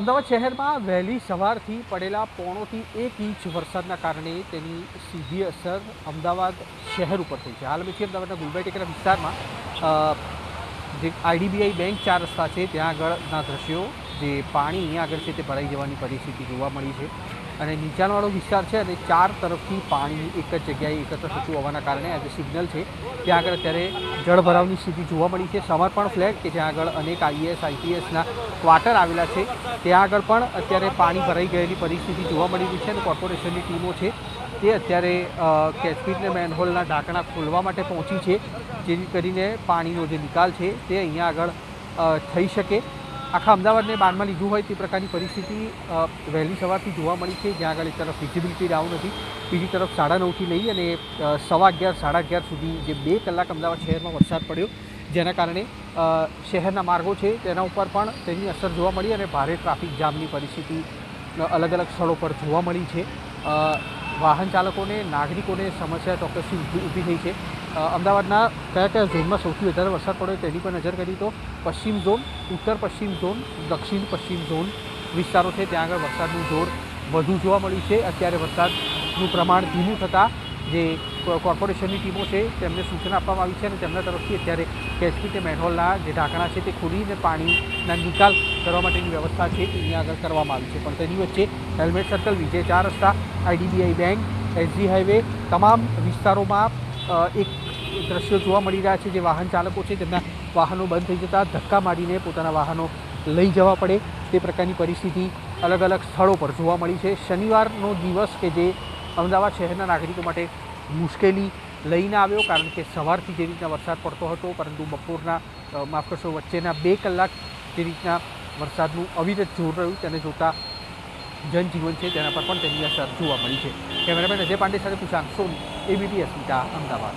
અમદાવાદ શહેરમાં વહેલી સવારથી પડેલા પોણોથી 1 ઇંચ વરસાદના કારણે તેની સીધી અસર અમદાવાદ શહેર ઉપર થઈ છે. હાલ અમે છીએ અમદાવાદના ગુલબાઈ ટેકરા વિસ્તારમાં. જે આઈડીબીઆઈ બેંક 4 રસ્તા છે ત્યાં આગળના દ્રશ્યો, જે પાણી અહીંયા આગળ છે તે ભરાઈ જવાની પરિસ્થિતિ જોવા મળી છે અને નીચાણવાળો વિસ્તાર છે અને ચાર તરફથી પાણી એક જ જગ્યાએ એકત્ર થતું હોવાના કારણે આ જે સિગ્નલ છે ત્યાં આગળ અત્યારે જળભરાવની સ્થિતિ જોવા મળી છે. સમર્પણ ફ્લેટ કે જ્યાં આગળ અનેક આઈએએસ આઈપીએસના ક્વાર્ટર આવેલા છે ત્યાં આગળ પણ અત્યારે પાણી ભરાઈ ગયેલી પરિસ્થિતિ જોવા મળી રહી છે અને કોર્પોરેશનની ટીમો છે તે અત્યારે કેચપીટને મેનહોલના ઢાંકણા ખોલવા માટે પહોંચી છે, જેથી કરીને પાણીનો જે નિકાલ છે તે અહીંયા આગળ થઈ શકે. આખા અમદાવાદને બાનમાં લીધું હોય તે પ્રકારની પરિસ્થિતિ વહેલી સવારથી જોવા મળી છે, જ્યાં આગળ એક તરફ વિઝિબિલિટી ડાઉન હતી, બીજી તરફ 9:30થી લઈ અને 11:15 11:30 સુધી જે 2 કલાક અમદાવાદ શહેરમાં વરસાદ પડ્યો, જેના કારણે શહેરના માર્ગો છે તેના ઉપર પણ તેની અસર જોવા મળી અને ભારે ટ્રાફિક જામની પરિસ્થિતિ અલગ અલગ સ્થળો પર જોવા મળી છે. વાહન ચાલકોને, નાગરિકોને સમસ્યા ચોક્કસથી ઊભી થઈ છે. અમદાવાદના કયા ઝોનમાં સૌથી વધારે વરસાદ પડ્યો તેની પર નજર કરી તો પશ્ચિમ ઝોન, ઉત્તર પશ્ચિમ ઝોન, દક્ષિણ પશ્ચિમ ઝોન વિસ્તારો છે ત્યાં આગળ વરસાદનું જોર વધુ જોવા મળ્યું છે. અત્યારે વરસાદનું પ્રમાણ ધીમું થતાં જે કોર્પોરેશનની ટીમો છે તેમને સૂચના આપવામાં આવી છે અને તેમના તરફથી અત્યારે કેચપીટ મેનહોલના જે ઢાંકણા છે તે ખોલીને પાણીના નિકાલ કરવા માટેની વ્યવસ્થા છે તે અહીંયા આગળ કરવામાં આવી છે. પણ તેની વચ્ચે હેલ્મેટ સર્કલ, વિજય 4 રસ્તા, આઈડીબીઆઈ બેંક, એસજી હાઈવે તમામ વિસ્તારોમાં એક દ્રશ્યો જોવા મળી રહ્યા છે. જે વાહન ચાલકો છે તેમના વાહનો બંધ થઈ જતાં ધક્કા મારીને પોતાના વાહનો લઈ જવા પડે તે પ્રકારની પરિસ્થિતિ અલગ અલગ સ્થળો પર જોવા મળી છે. શનિવારનો દિવસ કે જે અમદાવાદ શહેરના નાગરિકો માટે મુશ્કેલી લઈને આવ્યો, કારણ કે સવારથી જે રીતના વરસાદ પડતો હતો પરંતુ બપોરના વચ્ચેના 2 કલાક જે રીતના વરસાદનું અવિરત જોર રહ્યું તેને જોતાં જનજીવન છે તેના પર પણ તેની અસર જોવા મળી છે. કેમેરામેન અજય પાંડે સાથે કુશાંક સોની, એબીપી અસ્મિતા, અમદાવાદ.